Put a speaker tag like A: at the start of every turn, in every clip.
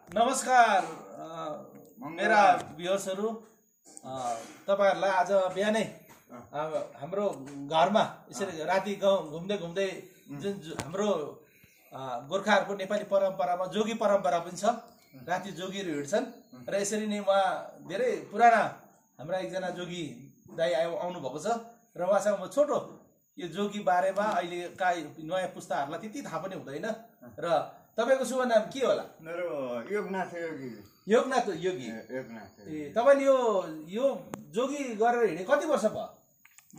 A: नमस्कार मेरा भ्युअर्सहरु तपाईहरुलाई आज बिहानै हाम्रो घरमा यसरी राति घुम्दै घुम्दै जुन हाम्रो गोर्खाहरुको नेपाली परम्परामा जोगी परम्परा पनि छ। राति जोगीहरु हिड्छन् र यसरी नै उहाँ धेरै पुराना हाम्रा एकजना जोगी दाइ आउनु भएको छ र उहाँसँग म छोटो यो जोगी बारेमा अहिले नयाँ पुस्ताहरुलाई त्यति थाहा पनि हुँदैन। र तपाईको शुभ नाम के होला?
B: मेरो योगनाथ योगी।
A: योगनाथ योगी। ए तपाईले यो जोगी गरेर हिँडे कति वर्ष भयो?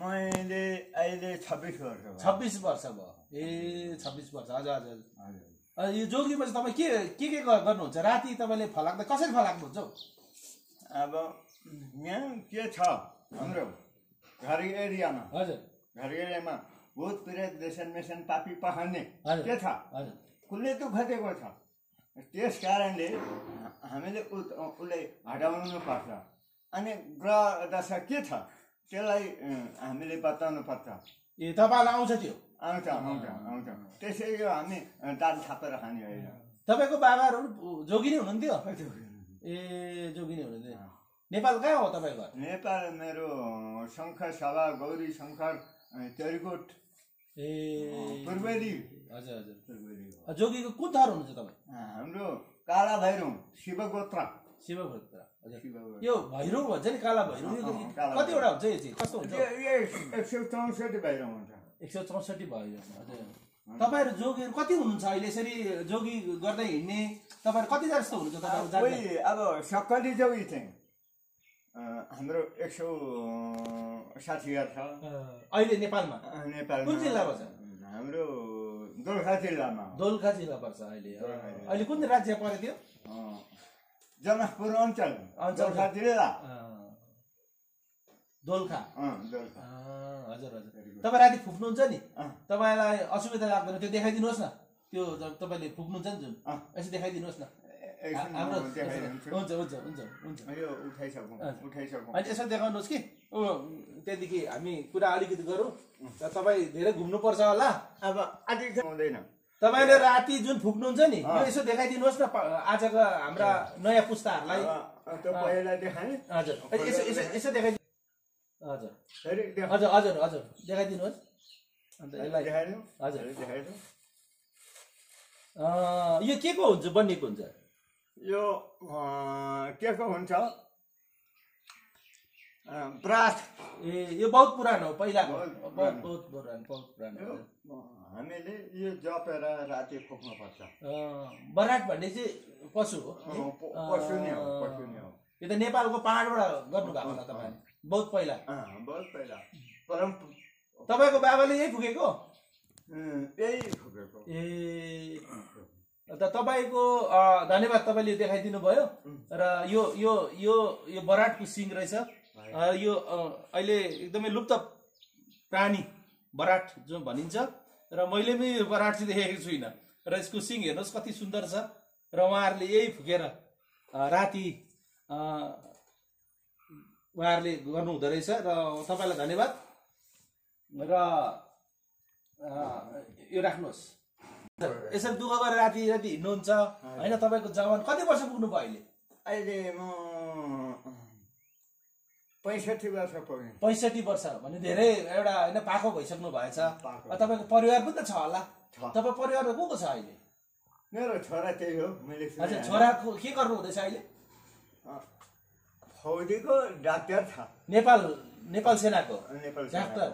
B: मैले अहिले 26 वर्ष भयो।
A: 26 वर्ष भयो। ए 26 वर्ष। हजुर हजुर हजुर। यो जोगीमा चाहिँ तपाई के गर्नुहुन्छ? राति तपाईले फलाक्दा कसरी फलाक्नुहुन्छ?
B: अब यहाँ के छ हाम्रो घरी एरियामा?
A: हजुर।
B: घरी एरियामा भूत प्रेत देशन मेसन पापी पहाड्ने के छ?
A: हजुर।
B: कुलले त खतेको छ। त्यस कारणले हामीले उसलाई हटाउनु पर्छ। अनि ग्रह दशा के छ त्यसलाई हामीले बताउनु पर्छ।
A: ए तपाईलाई आउँछ त्यो?
B: आउँछ आउँछ आउँछ। त्यसैले हामी दाल छापेर खाने होइन।
A: तपाईको बाबाहरु जोगी नै हुनुहुन्थ्यो? ए जोगी नै हुनुहुन्थ्यो। नेपाल कहाँ हो तपाईको?
B: नेपाल मेरो शङ्कर सभा गौरी शङ्कर तेरिकोट
A: ए
B: पूर्वेली।
A: हजुर हजुर पूर्वेली। जोगीको कुन थर हुनुहुन्छ तपाई?
B: हाम्रो काला भैरव शिवगोत्र।
A: शिवगोत्र। हजुर। यो भैरव भन्छ नि काला भैरव कतिवटा हुन्छ यो चाहिँ? कस्तो हुन्छ?
B: 164 भैरव हुन्छ।
A: 164 भयो। हजुर। तपाईहरु जोगीहरु कति हुनुहुन्छ अहिले यसरी जोगी गर्दै हिड्ने? तपाईहरु कति जस्तो हुनुहुन्छ तपाईहरु जान्ने?
B: अब सक्कली जोगी चाहिँ हाम्रो 160 छ
A: अहिले नेपालमा।
B: नेपालमा
A: कुन जिल्लामा छ?
B: हाम्रो दोलखा जिल्लामा।
A: दोलखा जिल्ला पर्छ अहिले। अहिले कुन राज्य पर्यो त्यो?
B: जनकपुर अञ्चल दोलखा जिल्ला।
A: दोलखा।
B: दोलखा।
A: हजुर हजुर। तपाईँ राति फुक्नुहुन्छ नि, तपाईँलाई असुविधा लाग्दैन त्यो देखाइदिनुहोस् न। त्यो तपाईँले फुक्नुहुन्छ नि जुन यसो देखाइदिनुहोस् न। हुन्छ हुन्छ हुन्छ हुन्छ। अनि यसो देखाउनुहोस् कि त्यहाँदेखि हामी कुरा अलिकति गरौँ। तपाईँ धेरै घुम्नुपर्छ होला।
B: अब अलिक हुँदैन।
A: तपाईँले राति जुन फुक्नुहुन्छ नि यो यसो देखाइदिनुहोस् न आजका हाम्रा नयाँ पुस्ताहरूलाई। हजुर यसो यसो यसो देखाइदिनु। हजुर हजुर हजुर हजुर देखाइदिनुहोस्। अन्त यसलाई हजुर यो के को हुन्छ बनिएको हुन्छ?
B: यो के को हुन्छ? ब्रास।
A: ए यो बहुत पुरानो हो पहिलाको। बहुत पुरानो।
B: हामीले यो जपेर राति फुक्नु पर्छ।
A: बरात भन्ने चाहिँ पशु हो?
B: पशु नै हो। पशु नै हो।
A: यो त नेपालको पहाडबाट गर्नु भएको होला तपाईले? बहुत पहिला।
B: बहुत पहिला।
A: तपाईको बाबाले यही फुकेको?
B: यही फुकेको।
A: ए त तपाईको धन्यवाद तपाईले देखाइदिनु भयो। र यो यो यो यो बरातको सिङ रहेछ। यो अहिले एकदमै लुप्त प्राणी बरात जो भनिन्छ र मैले पनि यो बरात चाहिँ देखेको छुइनँ। र यसको सिङ हेर्नुहोस् कति सुन्दर छ। र उहाँहरूले यही फुकेर राति उहाँहरूले गर्नु हुँदो रहेछ। र तपाईँलाई धन्यवाद। र यो राख्नुहोस्। यसरी दुःख गरेर राति राति हिँड्नुहुन्छ होइन? तपाईँको जवान कति वर्ष पुग्नु भयो अहिले?
B: अहिले म 65 वर्ष पुगेँ।
A: 65 वर्ष भने धेरै एउटा होइन पाको भइसक्नु भएछ। तपाईँको परिवार पनि त छ होला? तपाईँ परिवारमा को को छ अहिले?
B: मेरो छोरा त्यही हो। मैले
A: हजुर छोराको के गर्नु हुँदैछ अहिले?
B: फौजीको डाक्टर छ।
A: नेपाल सेनाको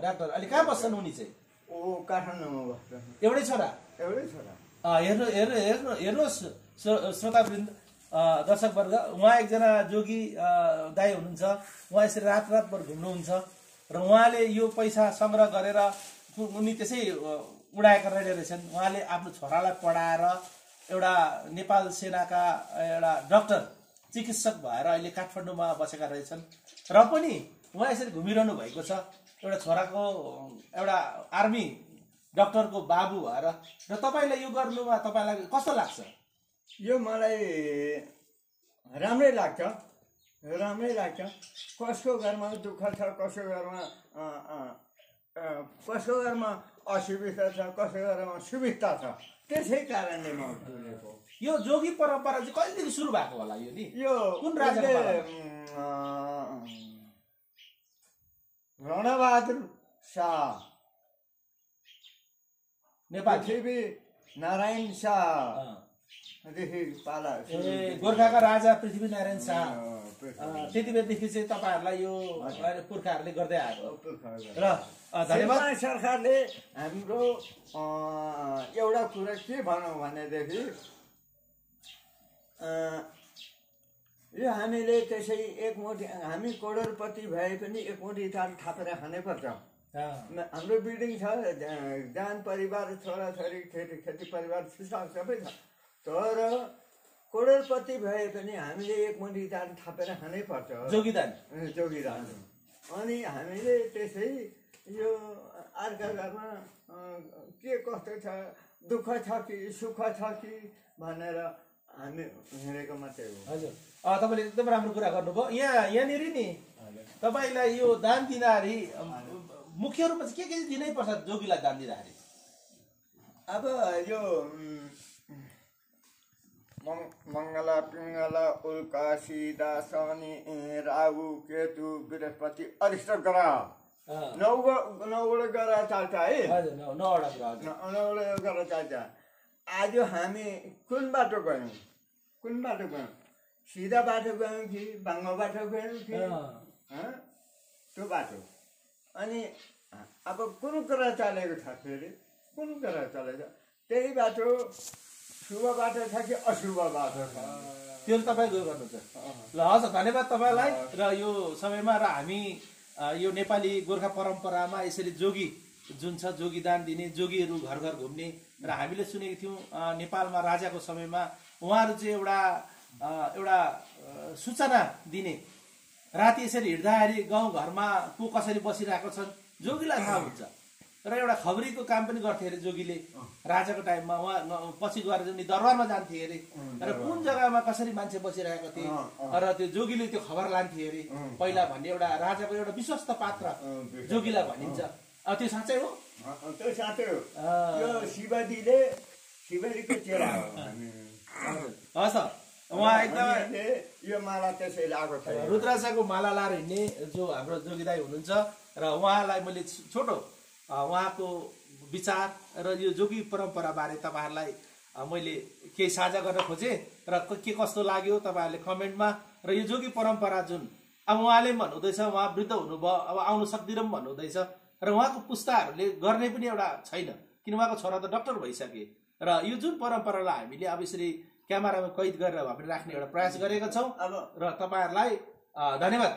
A: डाक्टर। अहिले कहाँ बस्छन् उनी चाहिँ?
B: ओ काठमाडौँमा बस्छ।
A: एउटै छोरा?
B: एउटै छोरा।
A: हेर्नुहोस् श्रोतावृन्द दर्शकवर्ग, उहाँ एकजना जोगी दाइ हुनुहुन्छ। उहाँ यसरी रातभर घुम्नुहुन्छ र उहाँले यो पैसा सङ्ग्रह गरेर उनी त्यसै उडाएका रहेछन्। उहाँले आफ्नो छोरालाई पढाएर एउटा नेपाल सेनाका एउटा डाक्टर चिकित्सक भएर अहिले काठमाडौँमा बसेका रहेछन्। र पनि उहाँ यसरी घुमिरहनु भएको छ एउटा छोराको एउटा आर्मी डाक्टरको बाबु भएर। र तपाईँलाई यो गर्नुमा तपाईँलाई कस्तो लाग्छ?
B: यो मलाई राम्रै लाग्छ। राम्रै लाग्छ। कसको घरमा दुःख छ, कसको घरमा असुविधा छ, कसको घरमा सुविस्ता छ। त्यसै कारणले म चुनेको।
A: यो जोगी परम्परा चाहिँ कहिलेदेखि सुरु भएको होला यो नि?
B: यो
A: कुन राजाको पालामा?
B: रणबहादुर शाह,
A: नेपाल
B: पृथ्वी नारायण शाहदेखि पाला
A: गोर्खाका राजा पृथ्वीनारायण शाह त्यति बेलादेखि चाहिँ तपाईँहरूलाई यो पुर्खाहरूले गर्दै आएको र धन्यवाद।
B: नेपाल सरकारले हाम्रो एउटा कुरा के भनौँ भनेदेखि यो हामीले त्यसै एकमुठी हामी करोडपति भए पनि एकमुठी ताल थापेर खानैपर्छ। हाम्रो बिल्डिङ छ, जान परिवार, छोराछोरी, खेती परिवार सबै छ, तर करोडपति भए पनि हामीले एकमुठी ताल थापेर खानैपर्छ।
A: जोगीदान
B: अनि हामीले त्यसै यो अर्का घरमा के कस्तो छ, दुःख छ कि सुख छ कि भनेर हामी हिँडेको मात्रै हो।
A: हजुर, तपाईँले एकदम राम्रो कुरा गर्नुभयो। यहाँनिर नि तपाईँलाई यो दान दिँदाखेरि मुख्य रूपमा चाहिँ के दिनै पर्छ जोगीलाई दान दिँदाखेरि?
B: अब यो मङ्गला पिङ्गला उल्का सीधा शनि राहु केतु बृहस्पति अरिष्ट ग्रह, नौवटा ग्रह चल्छ है।
A: नौवटा
B: ग्रह चल्छ। आज हामी कुन बाटो गयौँ? सिधा बाटो गयौँ कि बाङ्गो बाटो गयौँ कि त्यो बाटो? अनि अब कुन ग्रह चलेको छ? फेरि कुन ग्रह चलेको छ? त्यही बाटो शुभ बाटो छ कि अशुभ बाटो छ?
A: त्यो तपाईँ गयो गर्नुहुन्छ। ल हस्, धन्यवाद तपाईँलाई। र यो समयमा र हामी यो नेपाली गोर्खा परम्परामा यसरी जोगी जुन छ, जोगीदान दिने, जोगीहरू घर घर घुम्ने, र हामीले सुनेको थियौँ नेपालमा राजाको समयमा उहाँहरू चाहिँ एउटा सूचना दिने, राति यसरी हिँड्दाखेरि गाउँघरमा को कसरी बसिरहेको छन् जोगीलाई थाहा हुन्छ, र एउटा खबरीको काम पनि गर्थे अरे जोगीले राजाको टाइममा। उहाँ पछि गएर जुन दरबारमा जान्थे अरे, र कुन जग्गामा कसरी मान्छे बसिरहेको थिए, र त्यो जोगीले त्यो खबर लान्थे अरे पहिला भन्ने एउटा राजाको एउटा विश्वस्त पात्र जोगीलाई भनिन्छ। त्यो साँच्चै हो?
B: त्यो साँच्चै हो। यो शिवजीको चेला हो।
A: हस्, उहाँ एकदम
B: यो माला त्यसै लगाएको छ,
A: रुद्राक्षको माला लाएर हिँड्ने जो हाम्रो जोगीदाई हुनुहुन्छ, र उहाँलाई मैले छोटो उहाँको विचार र यो जोगी परम्परा बारे तपाईँहरूलाई मैले केही साझा गर्न खोजेँ, र के कस्तो लाग्यो तपाईँहरूले कमेन्टमा। र यो जोगी परम्परा जुन अब उहाँले पनि भन्नुहुँदैछ, उहाँ वृद्ध हुनुभयो, अब आउनु सक्दिनँ पनि भन्नुहुँदैछ, र उहाँको पुस्ताहरूले गर्ने पनि एउटा छैन, किन उहाँको छोरा त डक्टर भइसके। र यो जुन परम्परालाई हामीले अब यसरी क्यामेरामा कैद गरेर भए पनि राख्ने एउटा प्रयास गरेका छौँ। र तपाईँहरूलाई धन्यवाद।